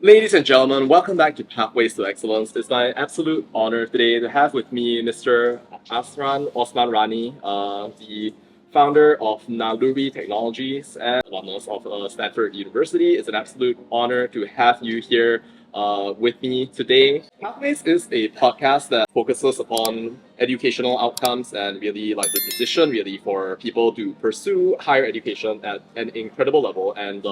Ladies and gentlemen, welcome back to Pathways to Excellence. It's my absolute honor today to have with me Mr. Azran Osman-Rani, the founder of Naluri Technologies and alumnus of Stanford University. It's an absolute honor to have you here with me today. Pathways is a podcast that focuses upon educational outcomes and really like the decision really for people to pursue higher education at an incredible level. And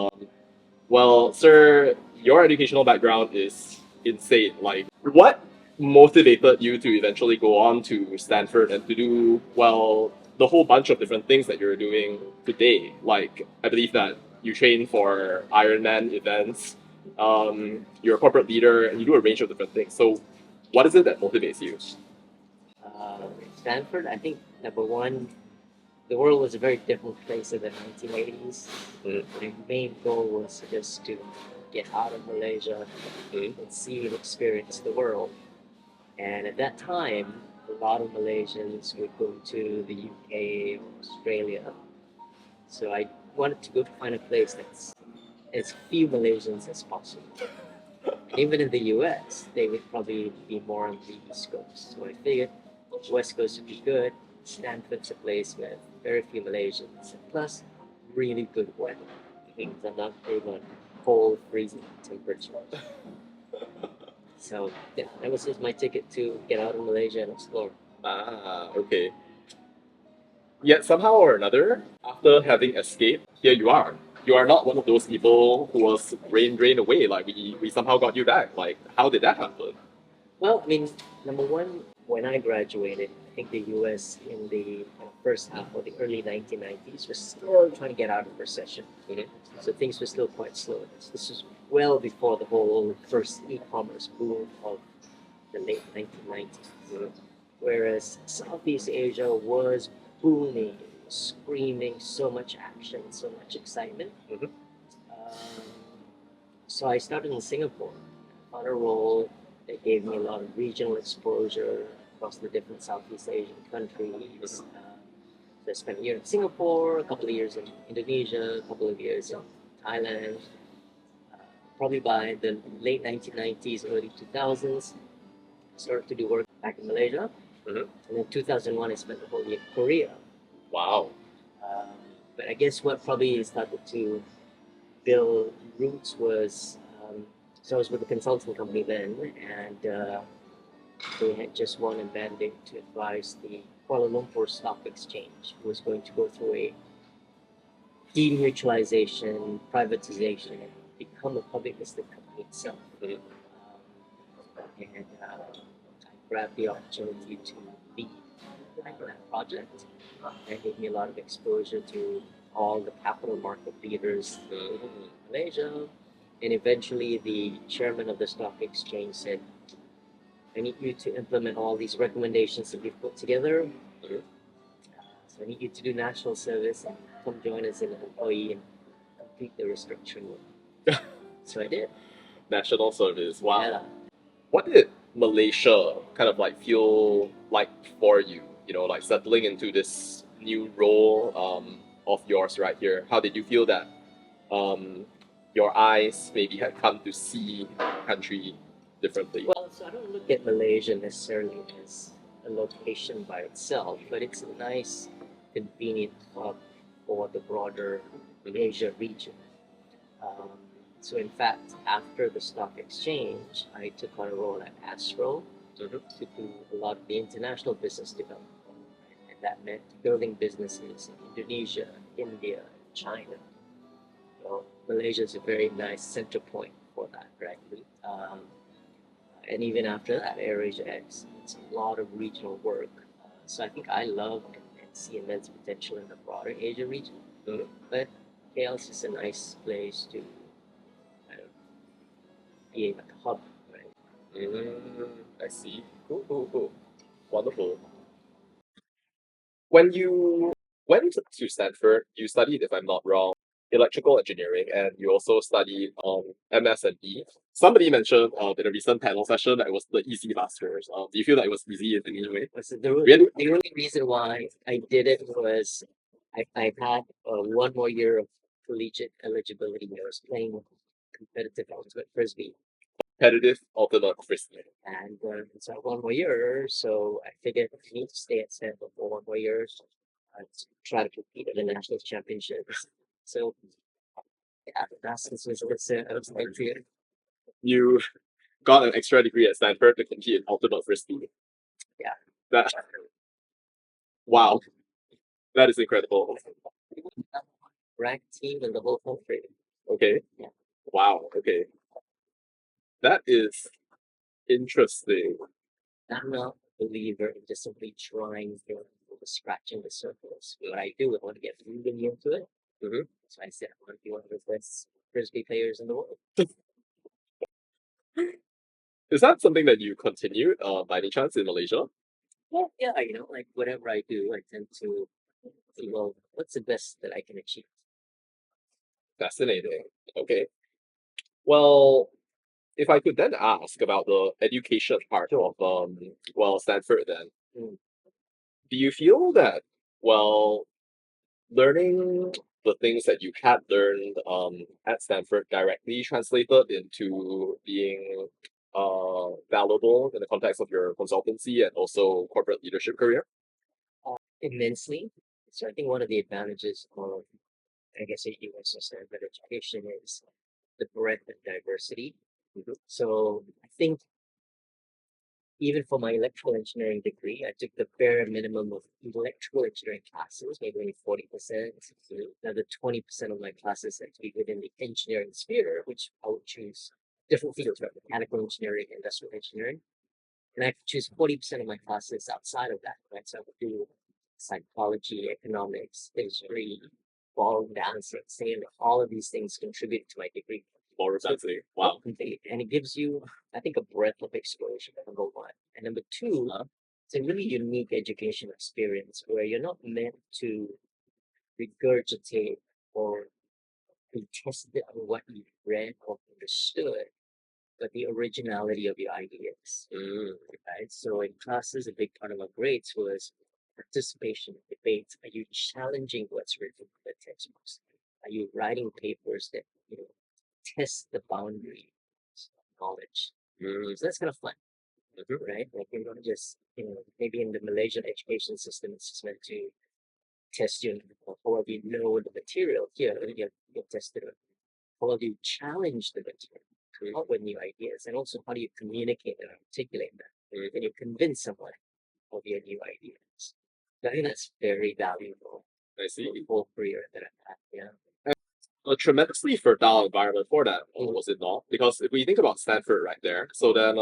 well, sir, your educational background is insane. Like, what motivated you to eventually go on to Stanford and to do, well, the whole bunch of different things that you're doing today? Like, I believe that you train for Ironman events, you're a corporate leader, and you do a range of different things. So, what is it that motivates you? uh, Stanford, I think number one, the world was a very different place in the 1980s. Mm. The main goal was just to get out of Malaysia and see and experience the world. And at that time, a lot of Malaysians would go to the UK, Australia. So I wanted to go find a place that's as few Malaysians as possible. And even in the US, they would probably be more on the East Coast. So I figured West Coast would be good. Stanford's a place with very few Malaysians, and plus really good weather. Things are not big on cold, freezing temperature. So yeah, that was just my ticket to get out of Malaysia and explore. Ah, okay. Yet somehow or another, after having escaped, here you are. You are not one of those people who was drained away. Like we somehow got you back. Like how did that happen? Well, I mean, number one, when I graduated, I think the US in the first half of the early 1990s was still trying to get out of recession. So things were still quite slow. This was well before the whole first e-commerce boom of the late 1990s. Whereas Southeast Asia was booming, screaming, so much action, so much excitement. Mhm. Um, so I started in Singapore, on a role that gave me a lot of regional exposure across the different Southeast Asian countries. So I spent a year in Singapore, a couple of years in Indonesia, a couple of years in Thailand. Uh, Probably by the late 1990s, early 2000s, I started to do work back in Malaysia. Mhm. And then 2001, I spent the whole year in Korea. Wow. Um, but I guess what probably started to build roots was so I was with a consulting company then, and they had just won a mandate to advise the Kuala Lumpur Stock Exchange, who was going to go through a demutualization, privatization, and become a public listed company itself. Mhm. And I grabbed the opportunity to lead that project. That gave me a lot of exposure to all the capital market leaders in Malaysia. And eventually, the chairman of the stock exchange said, I need you to implement all these recommendations that we've put together. Mhm. So I need you to do national service and come join us as an employee and complete the restructuring work. So I did. National service. Wow. Yeah. What did Malaysia kind of like feel like for you? You know, like settling into this new role of yours right here. How did you feel that your eyes maybe had come to see the country differently? Well, so I don't look at Malaysia necessarily as a location by itself, but it's a nice, convenient hub for the broader Asia region. Um, so, in fact, after the stock exchange, I took on a role at Astro Mhm. to do a lot of the international business development. And that meant building businesses in Indonesia, India, China. So, Malaysia is a very nice center point for that, right? Um, and even after that, AirAsia X, it's a lot of regional work. So I think I love and see immense potential in the broader Asia region. Mhm. But KL is just a nice place to kind of be like a hub, right? I see. Cool, cool, cool. Wonderful. When you went to Stanford, you studied, if I'm not wrong, electrical engineering, and you also studied MS&E. Somebody mentioned in a recent panel session that it was the easy masters. Do you feel that it was easy in any way? So Really? the only reason why I did it was I had one more year of collegiate eligibility. I was playing competitive ultimate frisbee. Competitive ultimate frisbee. And it's 1 more year, so I figured I need to stay at Stanford for 1 more year to try to compete at the national championships. So yeah, that's was my career. You got an extra degree at Stanford to compete in ultimate frisbee. Yeah. That wow, that is incredible. Ranked team in the whole country. Okay. Yeah. Wow. Okay. That is interesting. I'm not a believer in just simply trying to scratching the surface. What I do, I want to get really into it. Mhm. So I said I want to be one of the best frisbee players in the world. Is that something that you continued by any chance in Malaysia? Well, yeah, like whatever I do, I tend to see, well, what's the best that I can achieve? Fascinating. Okay. Well, if I could then ask about the education part of Stanford then, Mm. do you feel that well learning the things that you had learned at Stanford directly translated into being valuable in the context of your consultancy and also corporate leadership career? Immensely. So I think one of the advantages of, I guess, a U.S. Stanford education is the breadth and diversity. So I think even for my electrical engineering degree, I took the bare minimum of electrical engineering classes, maybe only 40%. Another 20% of my classes had to be within the engineering sphere, which I would choose different fields, right? Mechanical engineering, industrial engineering. And I could choose 40% of my classes outside of that, right? So I would do psychology, economics, history, ballroom dancing, singing, all of these things contribute to my degree. Ballroom dancing. Wow. Completely. And it gives you, I think, a breadth of exposure, number one. And number two, it's a really unique education experience where you're not meant to regurgitate or be tested on what you've read or understood, but the originality of your ideas. Right? So in classes, a big part of our grades was participation in debates. Are you challenging what's written in the textbooks? Are you writing papers that test the boundaries of knowledge? So that's kind of fun, right? Like you're not just maybe in the Malaysian education system, it's just meant to test you on how you know the material. Here, you're tested on how do you challenge the material, come up with new ideas, and also how do you communicate and articulate that? Can you convince someone of your new ideas? I think that's very valuable. I see. The whole career that I've had. Yeah. A tremendously fertile environment for that, was it not? Because if we think about Stanford right there, so then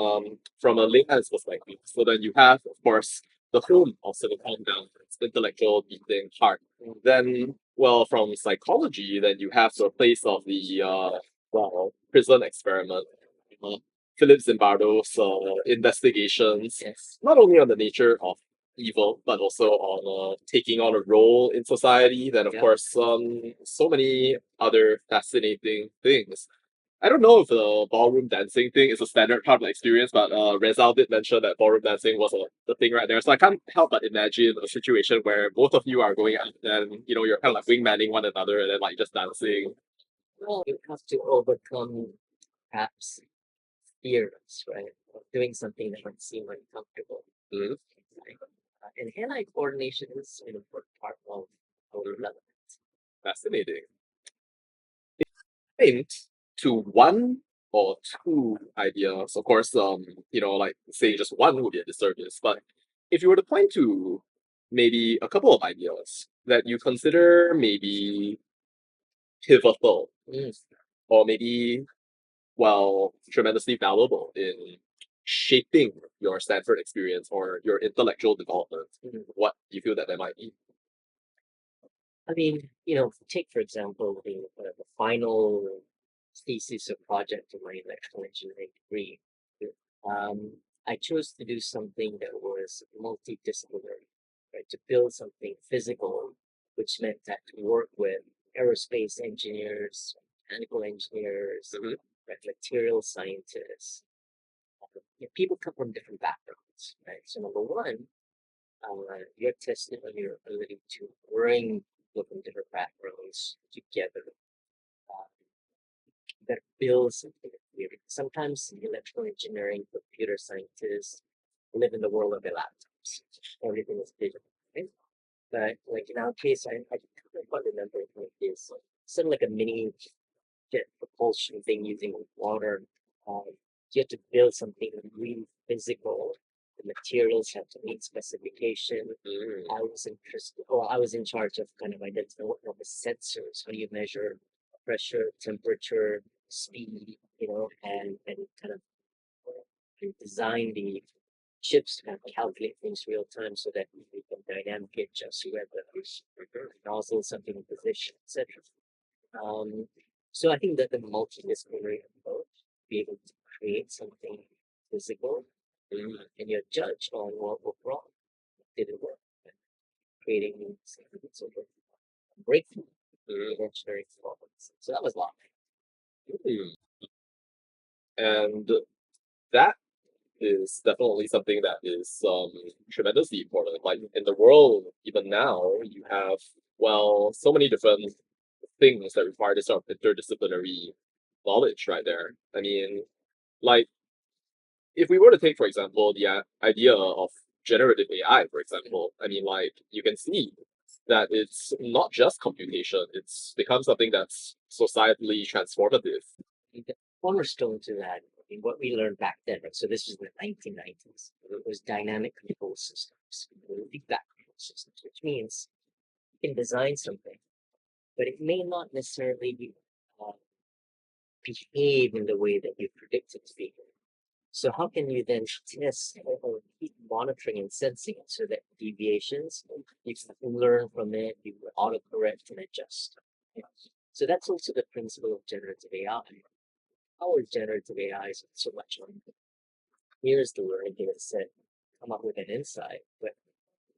from a layman's perspective, so then you have, of course, the home of Silicon Valley, its intellectual beating heart. Then, well, from psychology, then you have the place of the prison experiment. Philip Zimbardo's investigations, Yes. not only on the nature of evil, but also on taking on a role in society. Then, of course, so many other fascinating things. I don't know if the ballroom dancing thing is a standard part of the experience, but Rezal did mention that ballroom dancing was the thing right there. So I can't help but imagine a situation where both of you are going out and you're kind of like wingmanning one another and then like just dancing. Well, you have to overcome perhaps fears, right? Of doing something that might seem uncomfortable. Mhm. Right? And hand-eye coordination is an important part of development. Fascinating. Hint to one or two ideas. Of course, like saying just one would be a disservice. But if you were to point to maybe a couple of ideas that you consider maybe pivotal or maybe tremendously valuable in shaping your Stanford experience or your intellectual development, what do you feel that might be? I mean, take for example the final thesis or project of my electrical engineering degree. I chose to do something that was multidisciplinary, right? To build something physical, which meant that to work with aerospace engineers, mechanical engineers, right, material scientists. People come from different backgrounds, right? So number one, you're tested on your ability to bring people from different backgrounds together that build something that really sometimes electrical engineering, computer scientists live in the world of their laptops. Everything is digital, right? But like in our case, I quite remember it like this, sort of like a mini jet propulsion thing using water. Um, you have to build something really physical. The materials have to meet specification. I was interested, or I was in charge of kind of identifying what are the sensors. How do you measure pressure, temperature, speed, and kind of design the chips to kind of calculate things real time so that we can dynamically adjust whether nozzle something in position, etc. Um, so I think that the multidisciplinary approach, be able to create something physical, and you're judged on what went wrong, did it work, and creating sort of breakthrough in engineering problems. So that was a lot. Mm. And that is definitely something that is tremendously important. Like in the world, even now, you have, well, so many different things that require this sort of interdisciplinary knowledge right there. I mean, like, if we were to take, for example, the idea of generative AI, for example, I mean, like, you can see that it's not just computation, it's become something that's societally transformative. The cornerstone to that, I mean, what we learned back then, right? So this was in the 1990s. It was dynamic control systems, feedback control systems, which means you can design something, but it may not necessarily uh, behave in the way that you predict it to be. So how can you then test or keep monitoring and sensing it so that deviations, you can learn from it, you autocorrect and adjust. So that's also the principle of generative AI. Our generative AI is so much on here's the learning data set, come up with an insight, but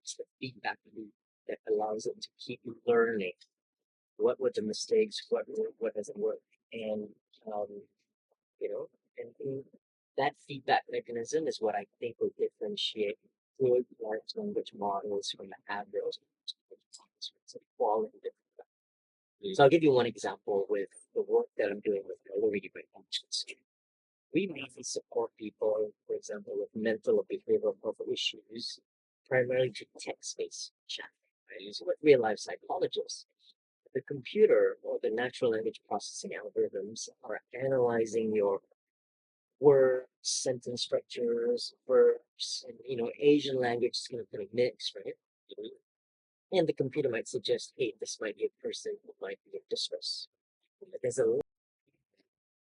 it's the feedback loop that allows it to keep learning what were the mistakes, what worked, what doesn't work, and um, you know, and that feedback mechanism is what I think will differentiate good large language models from the average quality. So I'll give you one example with the work that I'm doing with Naluri right now. We mainly support people, for example, with mental or behavioral health issues, primarily through text-based chat. Right? So with real-life psychologists, the computer or the natural language processing algorithms are analyzing your words, sentence structures, verbs, and Asian language is kind of mixed, right? And the computer might suggest, hey, this might be a person who might be in distress. But there's a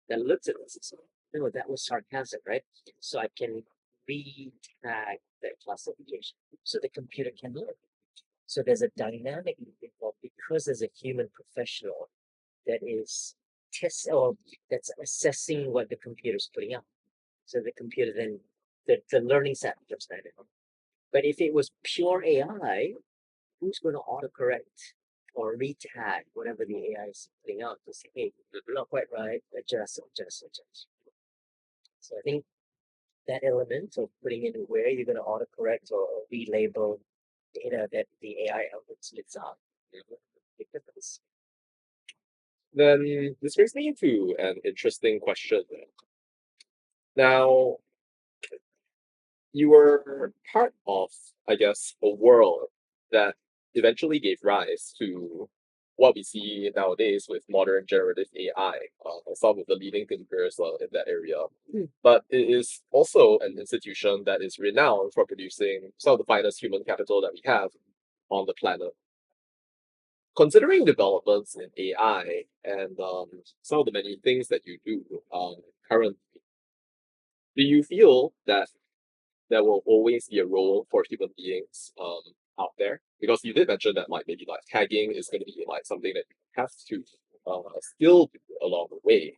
that looks at this and says, no, that was sarcasm, right? So I can re-tag that classification so the computer can learn. So there's a dynamic involved because there's a human professional that is that's assessing what the computer's putting out. So the computer then the learning set becomes dynamic. But if it was pure AI, who's going to autocorrect or retag whatever the AI is putting out to say, hey, not quite right, adjust. So I think that element of putting in where you're going to autocorrect or relabel data that the AI output spits out, big difference. Then this brings me to an interesting question. Now, you were part of, I guess, a world that eventually gave rise to what we see nowadays with modern generative AI, some of the leading thinkers in that area. But it is also an institution that is renowned for producing some of the finest human capital that we have on the planet. Considering developments in AI and some of the many things that you do currently, do you feel that there will always be a role for human beings out there? Because you did mention that like maybe like tagging is going to be like something that you have to still do along the way.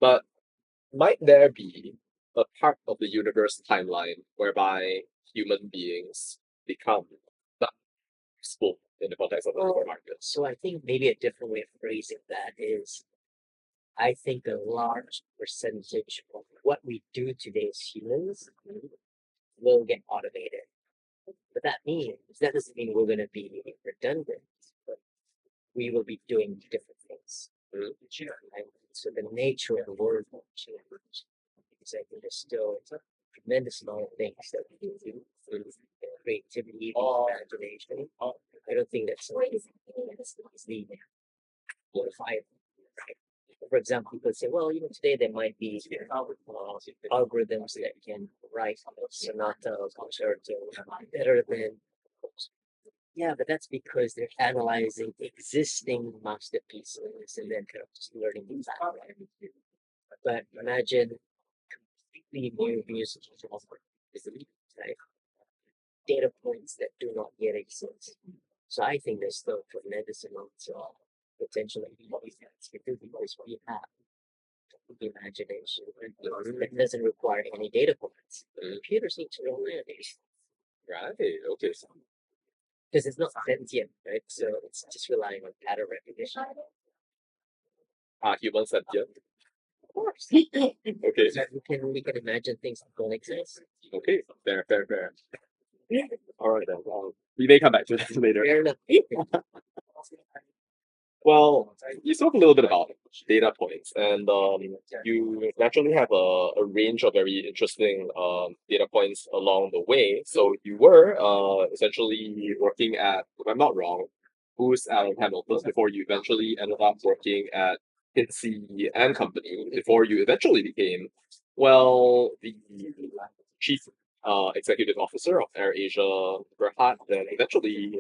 But might there be a part of the universe timeline whereby human beings become not useful in the context of the labor market? So I think maybe a different way of phrasing that is I think a large percentage of what we do today as humans will get automated. But that doesn't mean we're going to be redundant, but we will be doing different things. Right? So the nature of the work will change. because I think there's still a tremendous amount of things that we can do with creativity, imagination. I don't think that's something that's easily modifiable. Right? For example, people say, well, today there might be algorithms that can write sonata or concerto better than. Yeah, but that's because they're analyzing existing masterpieces and then kind of just learning them back. But imagine completely new music software, right? Data points that do not yet exist. So I think there's still tremendous amounts of potential that we can do because we have the imagination that doesn't require any data points. Computers need to know nowadays. Right. Okay. Because it's not sentient, right? So it's just relying on pattern recognition. Are humans sentient? Of course. Okay. So we can imagine things that don't exist. Okay. Fair. All right then. We may come back to that later. Fair enough. Well, you spoke a little bit about data points, and you naturally have a range of very interesting data points along the way. So you were essentially working at, if I'm not wrong, Booz Allen Hamilton before you eventually ended up working at McKinsey and Company before you eventually became, well, the chief executive officer of AirAsia, then eventually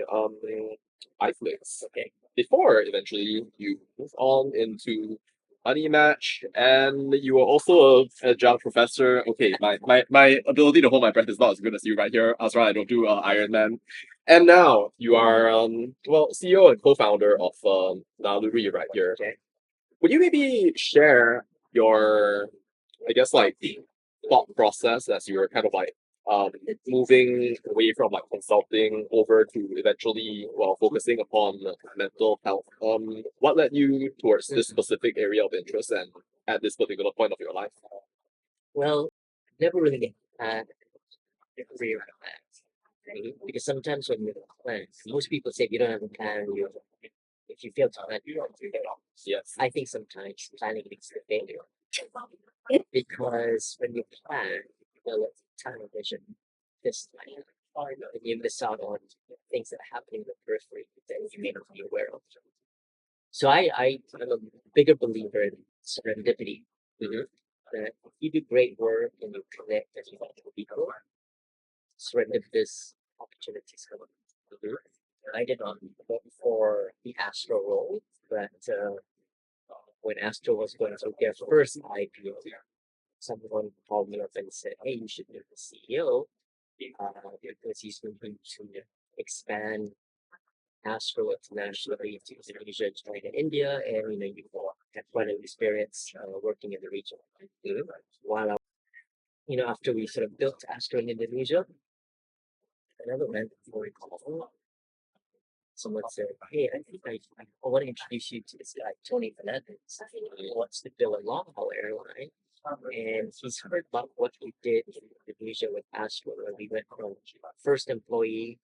iFlix. Okay. Before eventually you move on into Money Match, and you are also a adjunct professor. Okay, my ability to hold my breath is not as good as you right here. Azran, I don't do Iron Man. And now you are CEO and co-founder of Naluri right here. Okay. Would you maybe share your, I guess, like thought process as you were kind of like moving away from like consulting over to eventually, well, focusing upon mental health? What led you towards this specific area of interest and at this particular point of your life? Well, never really had a career plan. Right? Because sometimes when you have a plan, most people say if you don't have a plan, if you fail to plan, you don't fail. Yes. I think sometimes planning leads to failure. Because when you plan, you develop tunnel vision this time. And you miss out on things that are happening in the periphery that you may not be aware of. So I'm a bigger believer in serendipity. That if you do great work and you connect and you help people, serendipitous opportunities come up. I did not look for the Astro role, but when Astro was going through their first IPO, someone called me up and said, "Hey, you should be the CEO because he's going to expand Astro internationally to Indonesia, China, India, and you have quite an experience working in the region." While after we sort of built Astro in Indonesia, another random phone call. Someone said, "Hey, I think I want to introduce you to this guy, Tony Fernandez. He wants to build a long-haul airline. And he's heard about what we did in Indonesia with Astro, where we went from first employee,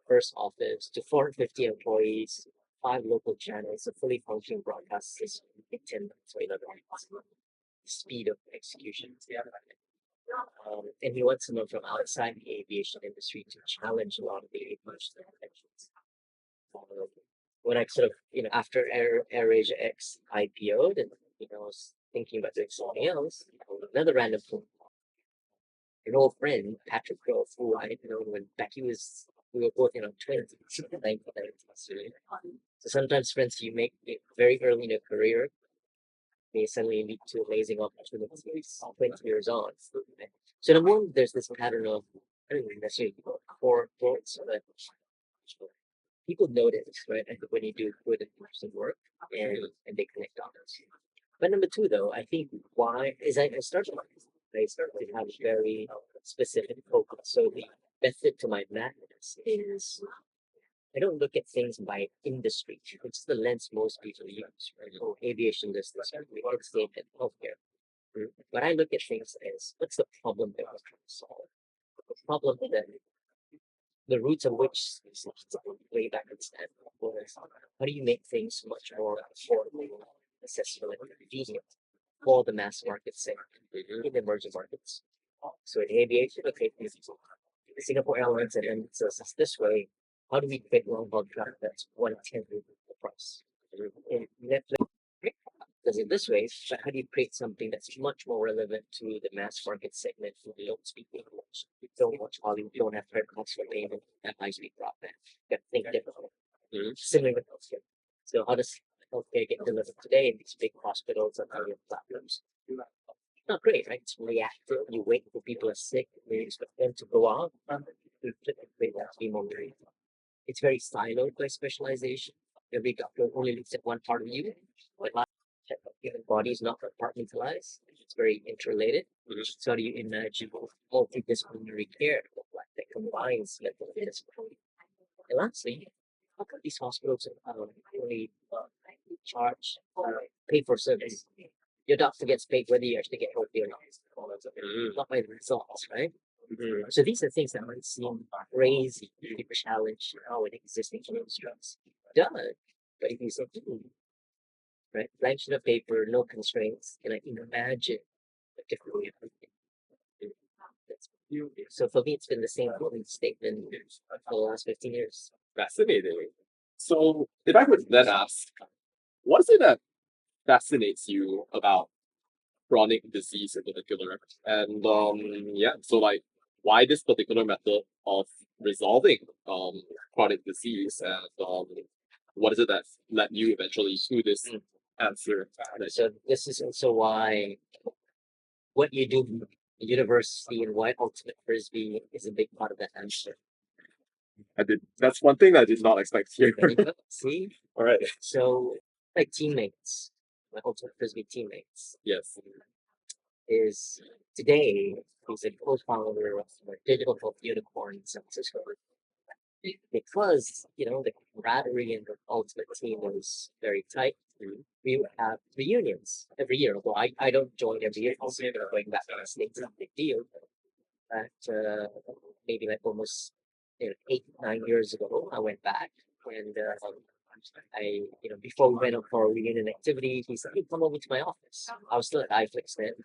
first office, to 450 employees, 5 local channels, a fully functioning broadcast system in 10 months or 11 months. Speed of execution. And he wants someone from outside the aviation industry to challenge a lot of the aviation conventions. When I sort of, after AirAsia X IPO'd and, I was thinking about doing something else, another random phone call. An old friend, Patrick Grove, who I had known when back we were both in our 20s, 1990s. So sometimes friends you make very early in your career may suddenly lead to amazing opportunities 20 years on. So number one, there's this pattern of, I don't even necessarily core quotes, but people notice, right? I think when you do good and interesting work and they connect on it. But number two, though, I think why is I started to have a very specific focus. So the method to my madness is I don't look at things by industry, which is the lens most people use, right? Oh, aviation does this, it's in healthcare. But I look at things as what's the problem that we're trying to solve? The problem that the roots of which way back in Stanford was how do you make things much more affordable, accessible, and convenient for the mass market segment? in emerging markets. So in aviation, okay, Singapore Airlines and then says it's this way. How do we create long-haul traffic that's 1/10 of the price? In Netflix does it this way, but how do you create something that's much more relevant to the mass market segment who don't speak English, who don't watch Hollywood, don't have credit cards for payment, have high-speed broadband? You have to think differently. Similar with healthcare. So how does healthcare get delivered today in these big hospitals and other platforms? Not great, right? It's reactive. You wait for people are sick, you expect them to go out. You flip and create that team on the It's very siloed by specialization. Every doctor only looks at one part of you, but human body is not compartmentalized. It's very interrelated. So how do you imagine multidisciplinary care that combines mental and physical? And lastly, how come these hospitals only charge, pay for service? Your doctor gets paid whether you actually get healthy or not by the results, right? So these are things that might seem crazy to challenge with existing constructs. Done. But if you say, right, blank sheet of paper, no constraints, and I imagine a different way of thinking. So for me, it's been the same statement for the last 15 years. Fascinating. So if I could then ask, what is it that fascinates you about chronic disease in particular? And yeah, so like why this particular method of resolving chronic disease, and what is it that led you eventually to this answer? So this is also why what you do in university and why ultimate frisbee is a big part of that answer. That's one thing I did not expect here. See? All right. So my teammates, my ultimate frisbee teammates, Yes. is today he's a co-founder of a digital health unicorn in San Francisco. Because the camaraderie in the ultimate team was very tight. We would have reunions every year. Although I don't join every year, also going back to the States is a big deal. But maybe like almost 8-9 years ago, I went back and I before we went up for a reunion activity, he said, "Hey, come over to my office." I was still at iFlix then,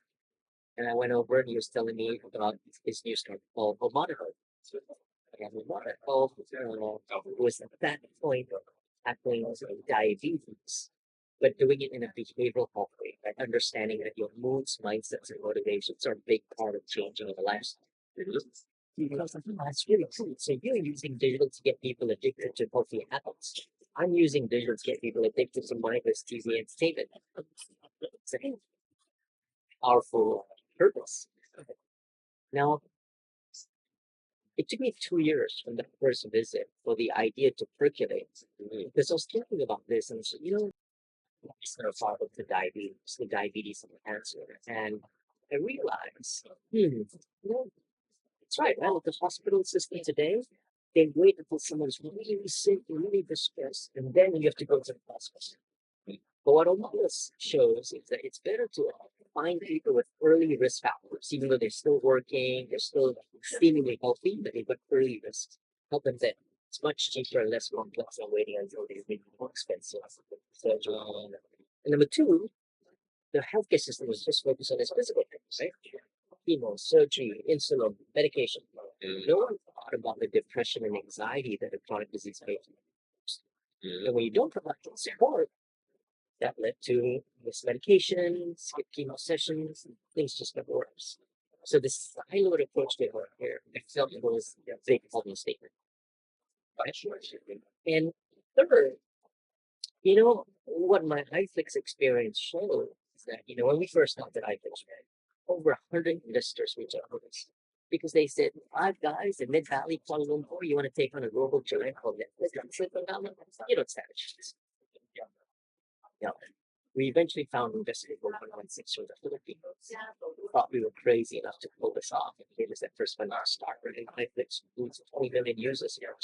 and I went over and he was telling me about his new startup called Motherhood. And Motherhood was at that point tackling diabetes, but doing it in a behavioral health way, right? Understanding that your moods, mindsets, and motivations are a big part of changing your lifestyle. Because that's really cool. So you're using digital to get people addicted to healthy habits. I'm using digital to get people addicted to mindless TV entertainment. It's a powerful purpose. Now, it took me 2 years from the first visit for the idea to percolate. Because I was thinking about this and said, it's not a part of the diabetes and cancer. And I realized, that's right, right? The hospital system today, they wait until someone's really sick, really distressed, and then you have to go to the hospital. But what all this shows is that it's better to find people with early risk factors, even though they're still working, they're still seemingly healthy, but they've got early risks. Help them then. It's much cheaper and less complex than waiting until they're more expensive. And number two, the healthcare system is just focused on its physical things, right? Chemo, surgery, insulin, medication. No one thought about the depression and anxiety that a chronic disease patient has. And when you don't provide support, that led to missed medications, skip chemo sessions, things just got worse. So this siloed approach to healthcare, I felt it was a big problem statement. And third, what my iFlix experience showed is that, when we first started iFlix, over 100 investors reached out to us because they said, 5 guys in Mid Valley, Kuala Lumpur, you want to take on a global giant called Netflix and Silicon Valley? You don't stand a chance. We eventually found investors from 1.6 from the Philippines. Thought we were crazy enough to pull this off and gave us that first funding to start. And iFlix includes 20 million users here,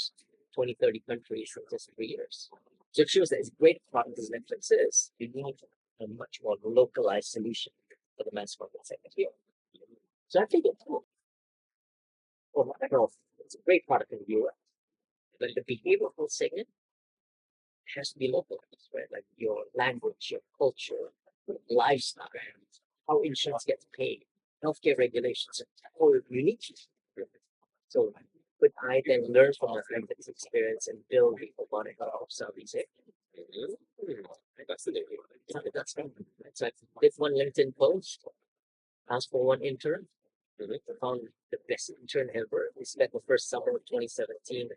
20, 30 countries in just 3 years. So it shows that as great a product as Netflix is, you need a much more localized solution for the mass market segment here. So I think it's cool. Well, it's a great product in the US, but the behavioral health segment has to be localized, right? Like your language, your culture, lifestyle, how insurance gets paid, healthcare regulations are all unique. So could I then learn from my friend's experience and build upon it of Southeast Asia? Fascinating. That's right. So I did one LinkedIn post, asked for one intern, found the best intern ever. We spent the first summer of 2017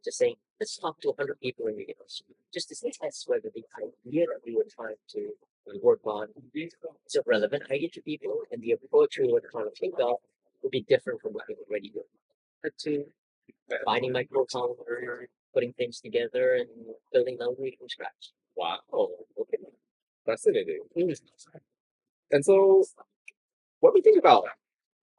just saying, let's talk to 100 people in the industry, just to test whether the idea that we were trying to work on is a relevant idea to people, and the approach we were trying to think of would be different from what they already do. But to finding my co-founder, putting things together, and building Naluri from scratch. Wow. Okay. Fascinating. And so, when we think about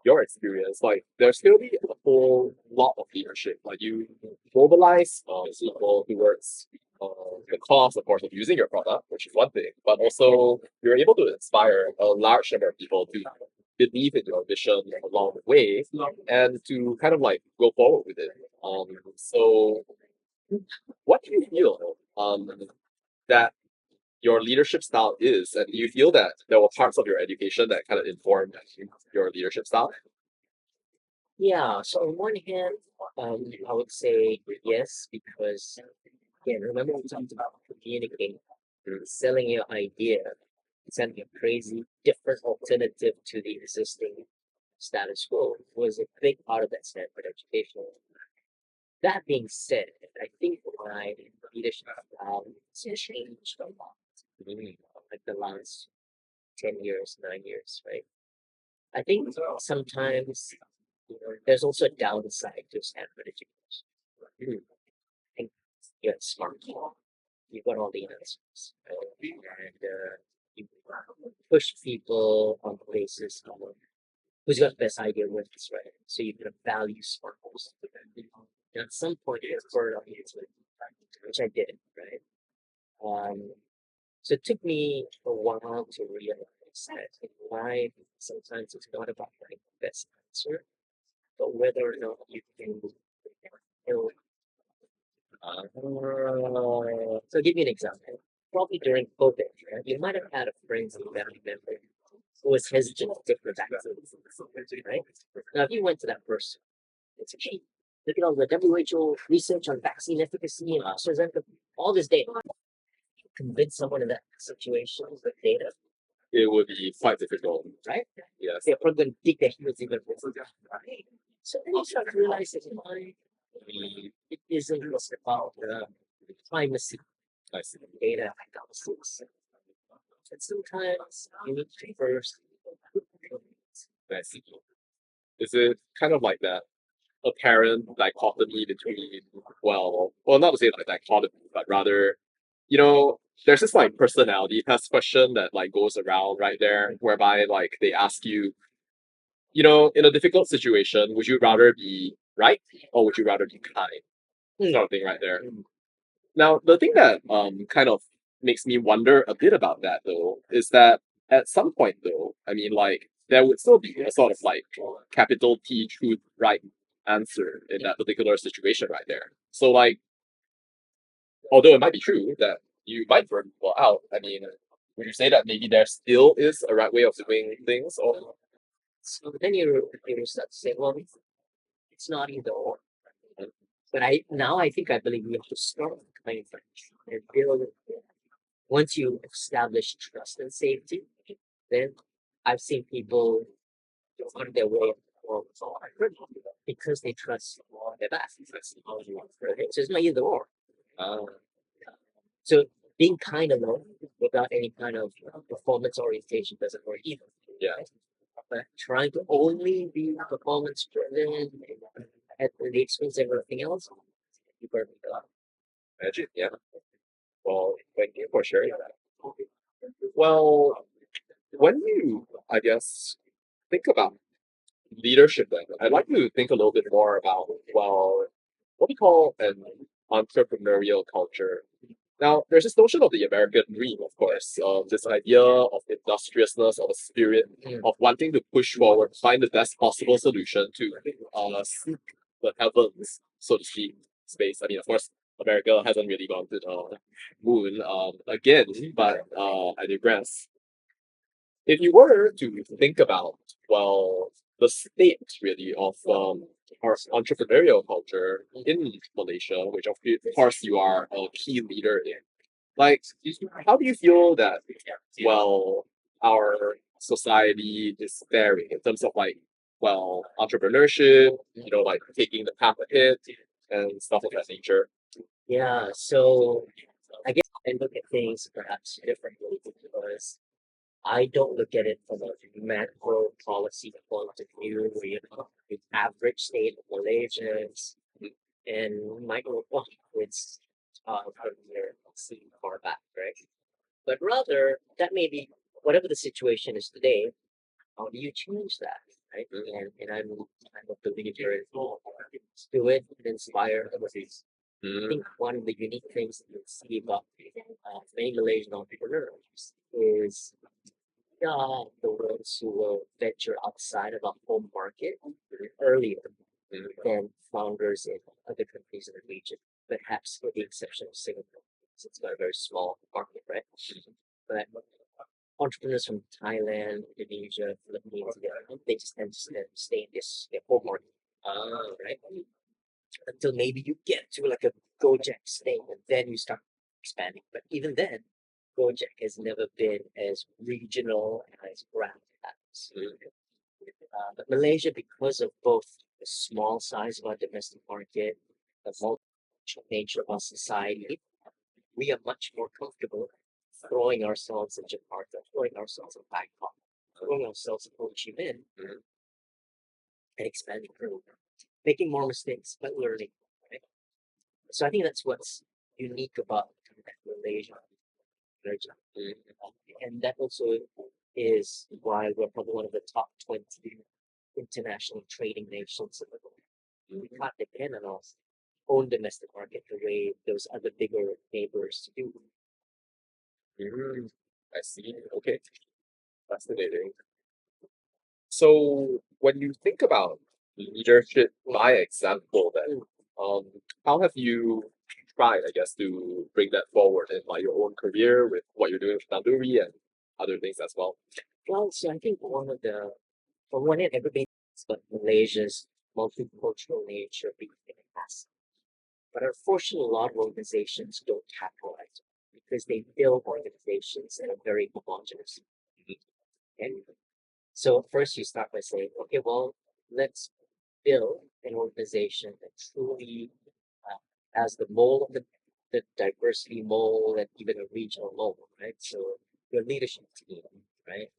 your experience, like there's going to be a whole lot of leadership. Like you mobilize people towards the cause, of course, of using your product, which is one thing, but also you're able to inspire a large number of people to believe in your vision along the way and to kind of like go forward with it. So what do you feel that your leadership style is, and do you feel that there were parts of your education that kind of informed your leadership style? Yeah, so on one hand, I would say yes, because again, remember we talked about communicating, selling your idea, selling a crazy, different alternative to the existing status quo was a big part of that Stanford education. That being said, I think my leadership style has changed a lot, like the last 10 years, 9 years, right? I think sometimes there's also a downside to Stanford education. I think you're smart, you've got all the answers, right? And you push people on places who's got the best idea wins, right? So you can value smartness. And at some point, you burn out into it, which I did, right? So it took me a while to realize that in life, sometimes it's not about finding the best answer, but whether or not you can build. So I'll give you an example. Probably during COVID, right? You might have had a friend or family member who was hesitant to take the vaccine, right? Now, if you went to that person and said, hey, look at all the WHO research on vaccine efficacy and AstraZeneca, all this data, convince someone in that situation with data, It would be quite difficult. right? Yes. They're probably going to dig their heels even more. Right? So then you start to realize that it isn't just about primacy, I see. data analysis. And sometimes you need to first. I see. Is it kind of like that apparent dichotomy between, well, not to say like dichotomy, but rather, there's this like personality test question that like goes around right there, whereby like they ask you, in a difficult situation, would you rather be right or would you rather be kind? Sort of thing right there. Now, the thing that kind of makes me wonder a bit about that though is that at some point though, I mean, like there would still be a sort of like capital T truth right answer in that particular situation right there. So like, although it might be true that you might burn people out, I mean, would you say that maybe there still is a right way of doing things, or So then you start to say, well, it's not either or. But I think I believe we have to start with kind of and build. Once you establish trust and safety, then I've seen people on their way because they trust their boss. Right? So it's not either or. So being kind alone without any kind of performance orientation doesn't work either. yeah, But trying to only be performance driven at the expense of everything else, you burn it out. imagine, yeah. Well, thank you for sharing that. Well, when you, I guess, think about leadership, then I'd like to think a little bit more about, well, what we call an entrepreneurial culture. Now, there's this notion of the American dream, of course, this idea of industriousness, of a spirit, of wanting to push forward, find the best possible solution to seek the heavens, so to speak, space. I mean, of course, America hasn't really gone to the moon again, but I digress. If you were to think about, well, the state really of our entrepreneurial culture in Malaysia, which of course you are a key leader in, like, how do you feel that, well, our society is faring in terms of like, well, entrepreneurship, like taking the path ahead and stuff of that nature? Yeah, so I guess I look at things perhaps differently because I don't look at it from a macro policy point of view where the average state of Malaysia is and micro it's from here see far back, right? But rather that may be whatever the situation is today, how do you change that? Right? And I'm a believer in do it and inspire others. I think one of the unique things that you see about many Malaysian entrepreneurs is the ones who will venture outside of our home market earlier than founders in other countries in the region, perhaps with the exception of Singapore, since it's got a very small market, right? But entrepreneurs from Thailand, Indonesia, Philippines, they just tend to stay in their home market, right? Until maybe you get to like a Gojek state, and then you start expanding. But even then, Gojek has never been as regional and as brand as. But Malaysia, because of both the small size of our domestic market, the multicultural nature of our society, we are much more comfortable throwing ourselves in Jakarta, throwing ourselves in Bangkok, throwing ourselves in Ho Chi Minh, and expanding further, making more mistakes, but learning. Right? So I think that's what's unique about Malaysia. And that also is why we're probably one of the top 20 international trading nations in the world. We can't depend on our own domestic market the way those other bigger neighbors do. I see. Okay, fascinating. So when you think about leadership by example, then how have you tried, I guess, to bring that forward in like your own career with what you're doing with Naluri and other things as well? Well, so I think from one end, everybody thinks about Malaysia's multicultural nature being an asset. But unfortunately, a lot of organizations don't capitalize on it because they build organizations that are very homogenous. And so first you start by saying, okay, well, let's build an organization that truly has the mold of the diversity mold and even a regional mold, right? So your leadership team, right?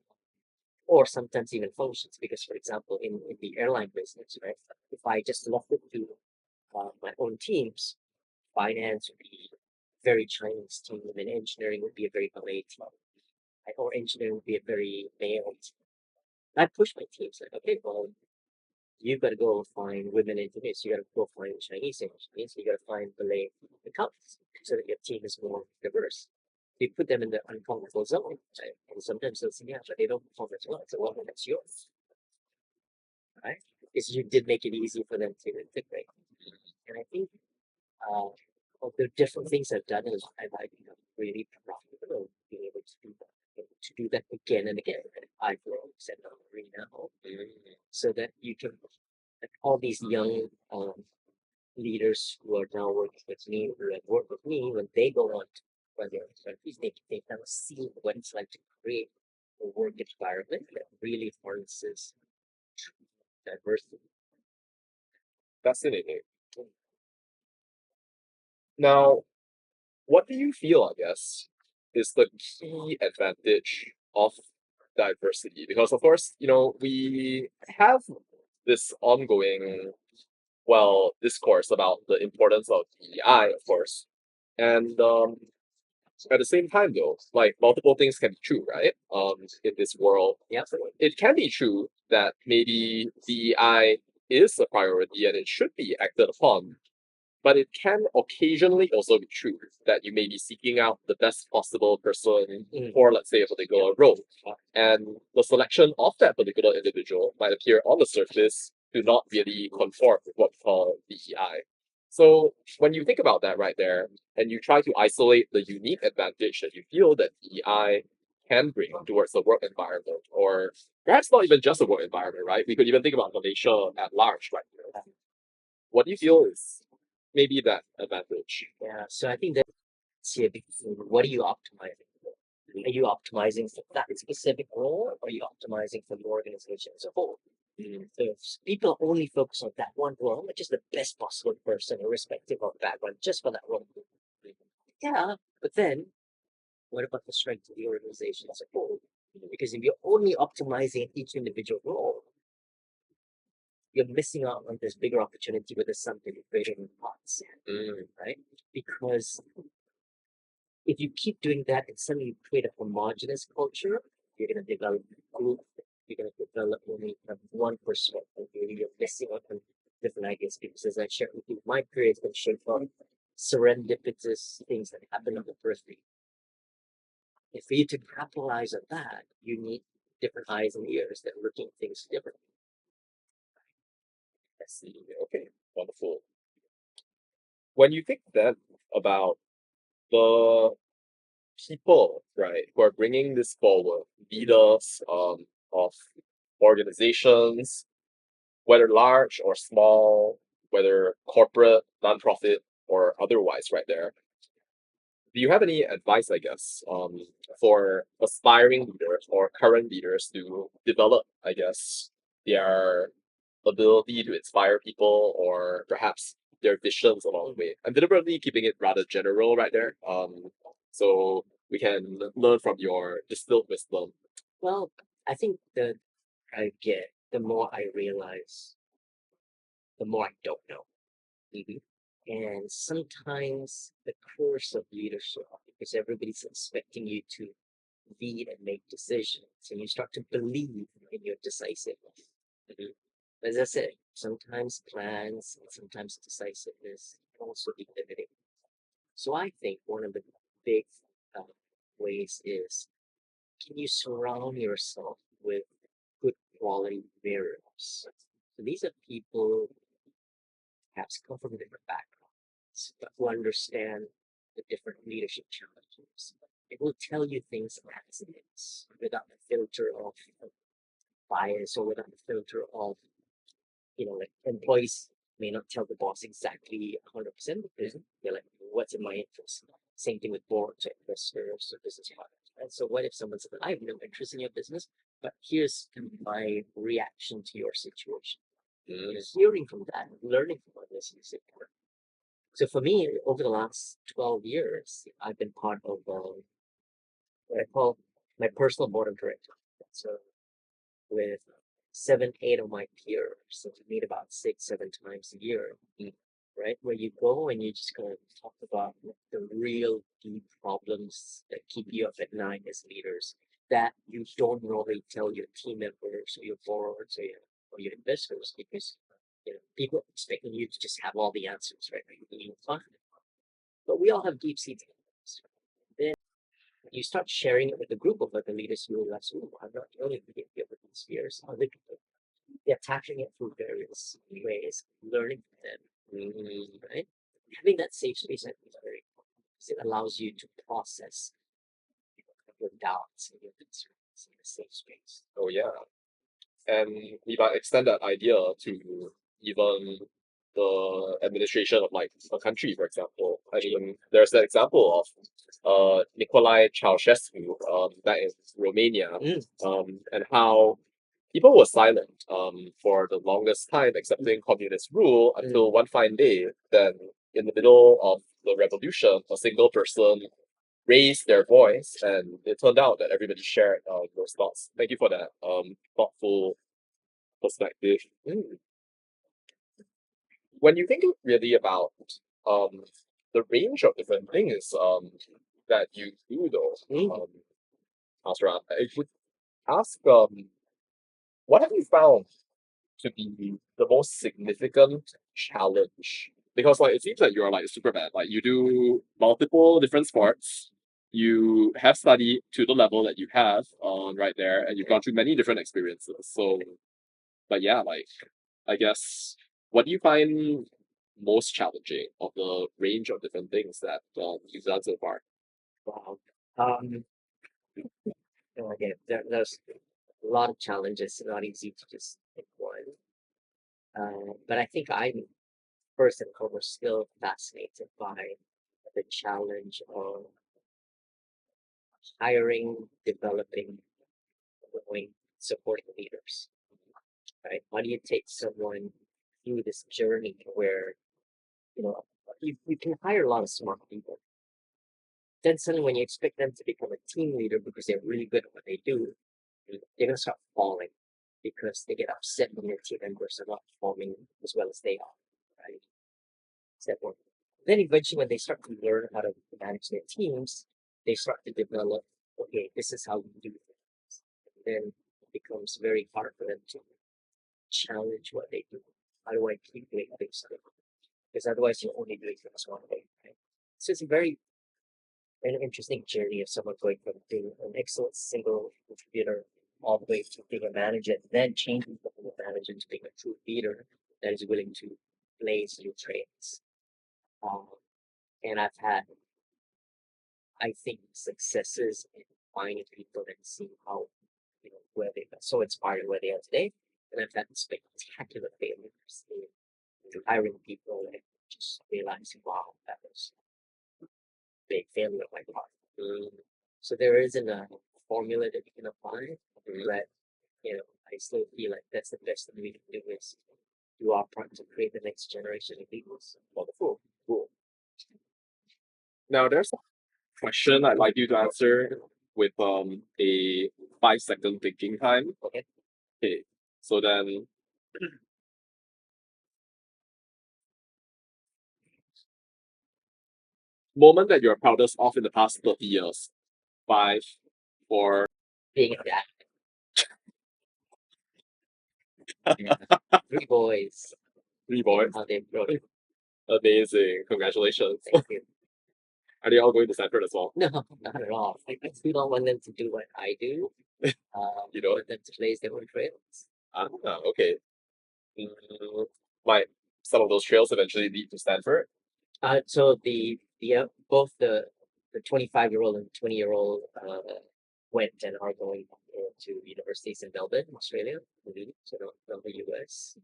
Or sometimes even functions, because for example, in the airline business, right? If I just left it to my own teams, finance would be very Chinese team, and engineering would be a very Malay team, right? Or engineering would be a very male team. I push my teams like, okay, well, you've got to go find women engineers. You got to go find Chinese engineers. You got to find Malay accountants so that your team is more diverse. You put them in the uncomfortable zone, right? And sometimes they'll say, yeah, but they don't perform as well. So, well, that's yours, right? Because you did make it easy for them to integrate. And I think of the different things I've done is I've really proud of being able to do that again and again at iFlix and now, so that you can like all these young leaders who are now working with me, who have worked with me, when they go on to run their own countries, they kind of see what it's like to create a work environment that really harnesses diversity. Fascinating. Now, what do you feel, I guess, is the key advantage of diversity? Because, of course, we have this ongoing, well, discourse about the importance of DEI, of course. And at the same time, though, like multiple things can be true, right? In this world, Yeah. it can be true that maybe DEI is a priority and it should be acted upon, but it can occasionally also be true that you may be seeking out the best possible person for, let's say, a particular role. And the selection of that particular individual might appear on the surface to not really conform with what we call DEI. So when you think about that right there, and you try to isolate the unique advantage that you feel that DEI can bring towards the work environment, or perhaps not even just the work environment, right? We could even think about Malaysia at large, right? What do you feel is maybe that advantage? Yeah, so I think that's a big thing. What are you optimizing for? Are you optimizing for that specific role, or are you optimizing for the organization as a whole? So if people only focus on that one role, which is the best possible person, irrespective of background, just for that role. Yeah, but then what about the strength of the organization as a whole? Because if you're only optimizing each individual role, you're missing out on this bigger opportunity where there's something greater than parts, right? Because if you keep doing that and suddenly you create a homogenous culture, you're going to develop a group, you're going to develop only one perspective. You're missing out on different ideas. Because as I shared with you, my career has been shaped on serendipitous things that happen on the birthday. And for you to capitalize on that, you need different eyes and ears that are looking at things differently. I see. Okay, wonderful. When you think then about the people, right, who are bringing this forward, leaders of organizations, whether large or small, whether corporate, nonprofit, or otherwise, right there. Do you have any advice, I guess, for aspiring leaders or current leaders to develop, I guess, their ability to inspire people or perhaps their visions along the way? I'm deliberately keeping it rather general right there. So we can learn from your distilled wisdom. Well, I think that I get, the more I realize, the more I don't know. And sometimes the course of leadership, because everybody's expecting you to lead and make decisions, and you start to believe in your decisiveness. As I said, sometimes plans and sometimes decisiveness can also be limiting. So I think one of the big ways is, can you surround yourself with good quality mirrors? So these are people perhaps come from different backgrounds, but who understand the different leadership challenges. It will tell you things as it is, without the filter of bias or without the filter of, like employees may not tell the boss exactly 100% because they're like, what's in my interest? Same thing with boards or investors or business partners. And so what if someone said, I have no interest in your business, but here's my reaction to your situation. Hearing from that, learning from this is important. So for me, over the last 12 years, I've been part of what I call my personal board of directors. So with 7, 8 of my peers, so we meet about 6, 7 times a year, right? Where you go and you just kind of talk about the real deep problems that keep you up at night as leaders that you don't normally tell your team members or your boards or your investors, because people are expecting you to just have all the answers, right? You're confident. But we all have deep-seated problems. Then you start sharing it with a group of other leaders who realize, oh, I'm not the only one here with these fears. Other people, they're tackling it through various ways, learning from them, right? Having that safe space, I think, is very important because it allows you to process your doubts and your concerns in a safe space. Oh, yeah. And if I extend that idea to even the administration of like a country, for example, I mean, there's that example of Nicolae Ceausescu back in Romania, and how people were silent for the longest time accepting communist rule until one fine day, then in the middle of the revolution, a single person raised their voice, and it turned out that everybody shared those thoughts. Thank you for that thoughtful perspective. When you think really about the range of different things that you do, though, Azran, I would ask, what have you found to be the most significant challenge? Because like it seems like you're like super bad. Like you do multiple different sports. You have studied to the level that you have right there, and you've gone through many different experiences. So, but yeah, like I guess what do you find most challenging of the range of different things that you've done so far? Wow. Um, again, there's a lot of challenges. Not easy to just pick one. But I think I'm first and foremost still fascinated by the challenge of hiring, developing, growing, supporting leaders. Right? How do you take someone through this journey where you know you can hire a lot of smart people. Then suddenly, when you expect them to become a team leader because they're really good at what they do, they're gonna start falling because they get upset when their team members are not performing as well as they are. Right? Step one. Then eventually, when they start to learn how to manage their teams, they start to develop. Okay, this is how we do things. And then it becomes very hard for them to challenge what they do. How do I keep doing things different? Because otherwise, you're only doing things one way. Right? So it's a very an interesting journey of someone going from being an excellent single contributor all the way to being a manager, then changing from being a manager to being a true leader that is willing to blaze new trails. Um, and I've had, I think, successes in finding people and seeing how, where they got so inspired where they are today. And I've had spectacular failures in hiring people and just realizing, wow, that was a big failure on my part. So there isn't a formula that you can apply, but I still feel like that's the best thing we can do is do our part to create the next generation of leaders. Wonderful. Cool. Now, there's a question I'd like you to answer with a 5-second thinking time. Okay. Okay. So then, moment that you're proudest of in the past 30 years. 5, 4. Being a dad. Yeah. 3 boys. 3 boys. How they've grown. Amazing. Congratulations. Thank you. Are they all going to Stanford as well? No, not at all. I still don't want them to do what I do. You don't? Want them to blaze their own trails. Okay. Might some of those trails eventually lead to Stanford? So both the 25-year-old and 20-year-old went and are going to universities in Melbourne, Australia, so not the US.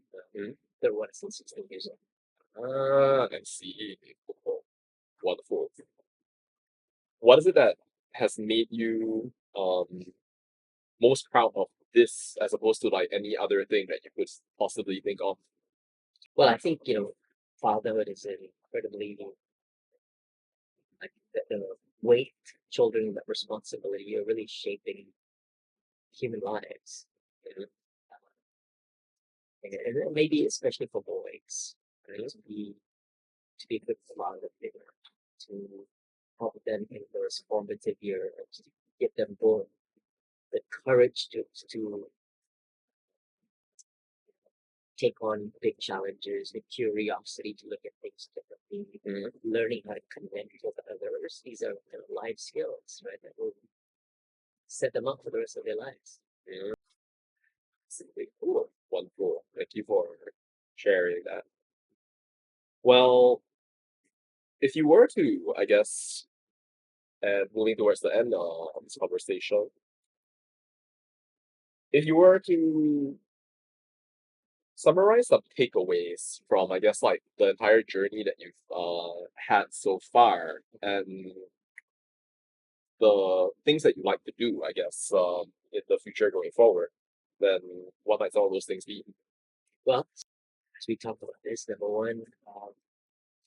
They're 16 years old. I see. Cool. Wonderful. What is it that has made you most proud of this as opposed to like any other thing that you could possibly think of? Well, I think fatherhood is an incredibly like the weight, children, that responsibility. You're really shaping human lives. And maybe especially for boys, right? To be a good father figure, to help them in those formative years, to give them both the courage to take on big challenges, the curiosity to look at things differently, learning how to connect with others. These are life skills, right? That will set them up for the rest of their lives. Simply cool. Wonderful. Thank you for sharing that. Well, if you were to, I guess, moving towards the end of this conversation, if you were to summarize some takeaways from, I guess, like the entire journey that you've had so far and the things that you like to do, I guess, in the future going forward, then what might some of those things be? Well, as we talked about this, number one,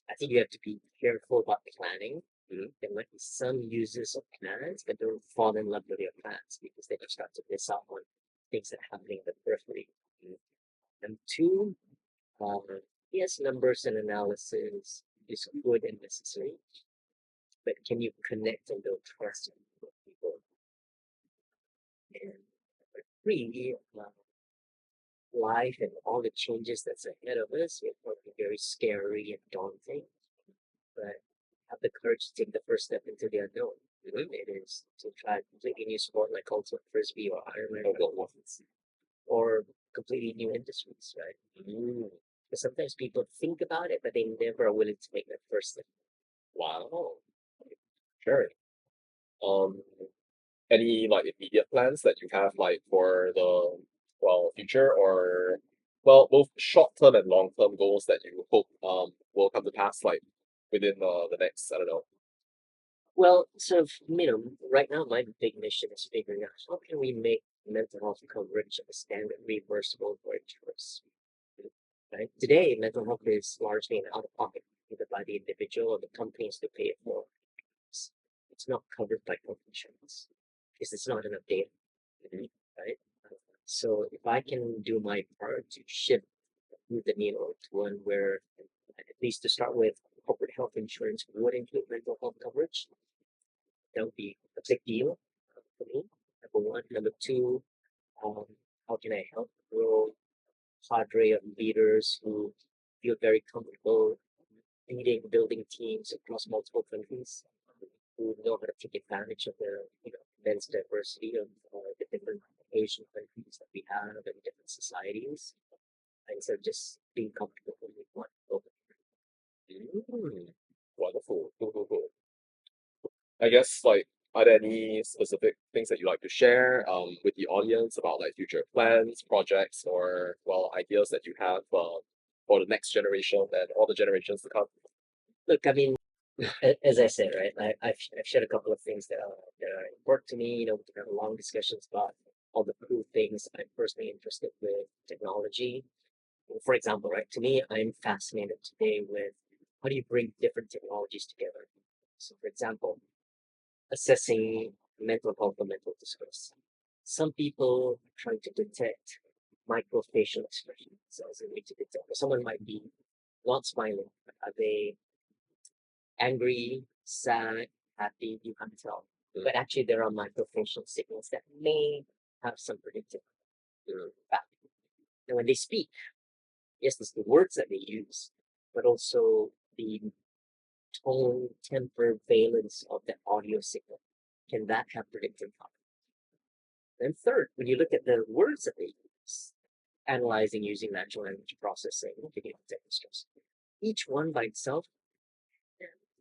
I think you have to be careful about planning. There might be some users of plans, but don't fall in love with your plans because they just start to miss out on things that are happening in the periphery. And two, yes, numbers and analysis is good and necessary, but can you connect and build trust with people? And number three, life and all the changes that's ahead of us will probably be very scary and daunting, but have the courage to take the first step into the unknown. It is to try a completely new sport like ultimate frisbee or Ironman or completely new industries, right? Because sometimes people think about it, but they never are willing to make that first step. Wow. Sure. any like immediate plans that you have like for the future, or both short term and long term goals that you hope will come to pass like within the next, I don't know. Well, sort of, right now my big mission is figuring out how can we make mental health coverage a standard reimbursable for insurance. Right? Today, mental health is largely an out-of-pocket, either by the individual or the companies to pay it for. It's not covered by health insurance because it's not enough data, right? So if I can do my part to shift move the needle to one where, at least to start with, corporate health insurance would include mental health coverage, that would be a big deal for me. Number one. Number two, how can I help grow a cadre of leaders who feel very comfortable leading, building teams across multiple countries, who know how to take advantage of the immense diversity of the different Asian countries that we have and different societies, instead of just being comfortable with one global. Wonderful. Cool, cool, cool. I guess like, are there any specific things that you like to share with the audience about like future plans, projects, or ideas that you have for the next generation and all the generations to come? Look, I mean, as I said, right, I've shared a couple of things that are important to me. We can have long discussions about all the cool things I'm personally interested with technology. For example, right, to me, I'm fascinated today with how do you bring different technologies together. So, for example, assessing mental health or mental distress. Some people are trying to detect microfacial expressions as a way to detect. Someone might be not smiling. Are they angry, sad, happy? You can't tell. But actually, there are microfacial signals that may have some predictive value. And when they speak, yes, it's the words that they use, but also the tone, temper, valence of the audio signal. Can that have predictive power? And third, when you look at the words that they use, analyzing using natural language processing to detect distress, each one by itself,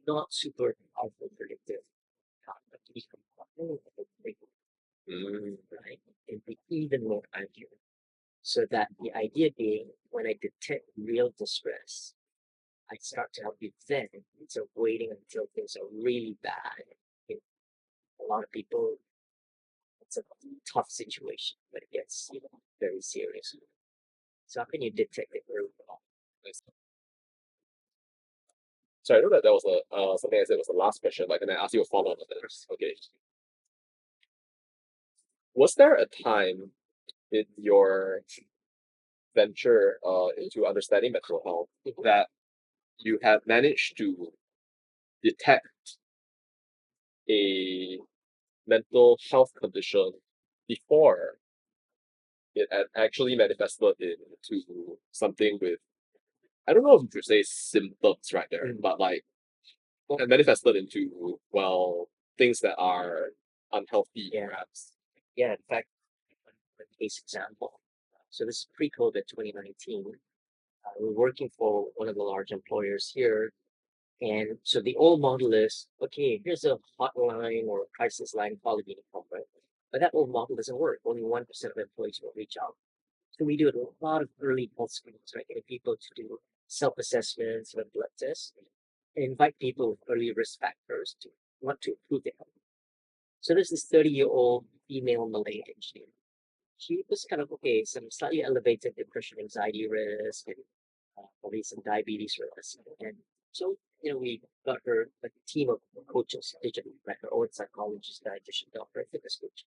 not super powerful predictive power, but to become right, and be even more accurate. So that the idea being, when I detect real distress, I start to help you then instead of waiting until things are really bad. A lot of people, it's a tough situation, but it gets very serious. So how can you detect it early on? So I know that was something I said was the last question. Like, and I ask you a follow up on this. Okay. Was there a time in your venture into understanding mental health that you have managed to detect a mental health condition before it had actually manifested into something with, I don't know if you should say symptoms right there, but like it manifested into things that are unhealthy, perhaps. Yeah, in fact, a case example. So this is pre-COVID 2019. We're working for one of the large employers here. And so the old model is, okay, here's a hotline or a crisis line, call it right? But that old model doesn't work. Only 1% of employees will reach out. So we do a lot of early health screenings, right? Getting people to do self-assessments and blood tests, and invite people with early risk factors to want to improve their health. So there's this 30-year-old female Malay engineer. She was kind of, okay, some slightly elevated depression, anxiety risk, and probably some diabetes risk. And so, we got her a team of coaches, digital, right? Her own psychologist, dietitian, doctor, fitness coach.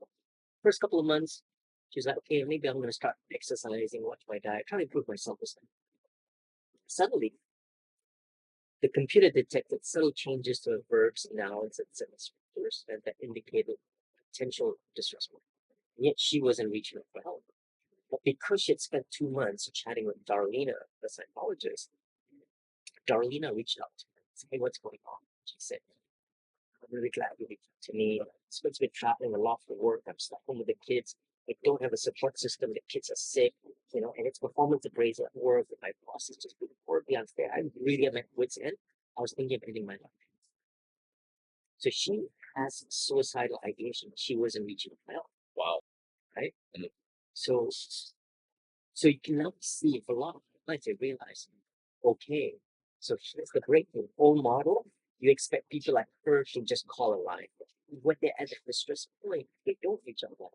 First couple of months, she was like, okay, maybe I'm going to start exercising, watch my diet, try to improve my self-esteem. Suddenly, the computer detected subtle changes to her verbs, nouns, and sentence structures that indicated potential distress. And yet she wasn't reaching out for help. But because she had spent 2 months chatting with Darlena, the psychologist, Darlena reached out to her and said, hey, what's going on? She said, I'm really glad you reached out to me. I've been traveling a lot for work. I'm stuck home with the kids. I don't have a support system. The kids are sick, and it's performance appraisal at work. And my boss is just being horribly unfair. I'm really at my wits' end. I was thinking of ending my life. So she has suicidal ideation. She wasn't reaching help. Wow. Right? Mhm. So you can now see for a lot of clients, they realize, okay, so here's the breakthrough. Old model, you expect people like her to just call a line. When they're at the distress point, they don't reach out like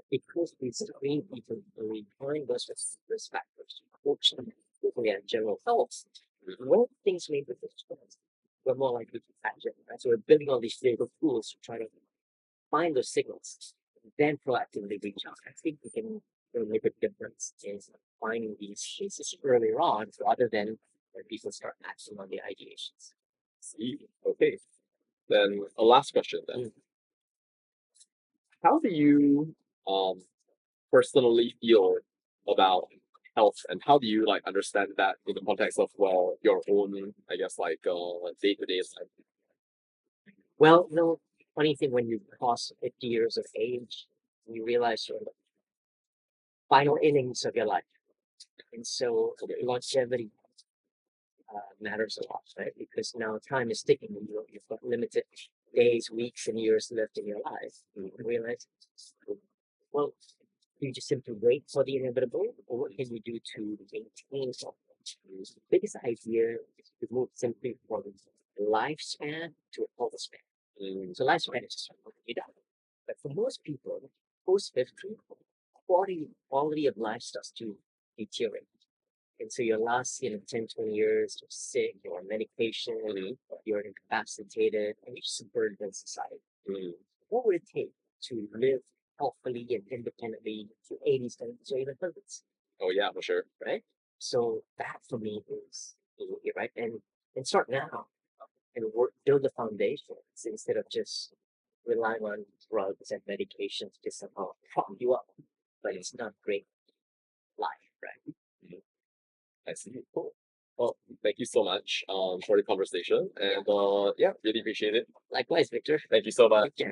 because we screen people behind those risk factors, coach them, looking at general health. When things may be distressed, we're more likely to catch it. Right? So we're building all these digital tools to try to find those signals, then proactively reach out. I think we can really make a difference in finding these cases earlier on rather than when people start acting on the ideations. See, okay. Then a last question then. How do you personally feel about health, and how do you like understand that in the context of your own, I guess, like day-to-day life? Well, funny thing, when you cross 50 years of age, you realize you're in the final innings of your life. And so longevity matters a lot, right? Because now time is ticking and you've got limited days, weeks, and years left in your life. You realize, well, do you just simply wait for the inevitable, or what can you do to maintain something? The biggest idea is to move simply from lifespan to a health span. So lifespan is just you die. But for most people, post 50, quality of life starts to deteriorate. And so your last 10, 20 years, you're sick, you're on medication, you're incapacitated, and you're just a burden on society. What would it take to live healthfully and independently to 80s and to even 100s? Oh yeah, for sure. Right? So that for me is right. And start now and build the foundations instead of just relying on drugs and medications to somehow prop you up. But it's not great life, right? I see. Cool. Well, thank you so much for the conversation, and yeah, really appreciate it. Likewise, Victor. Thank you so much. Take care.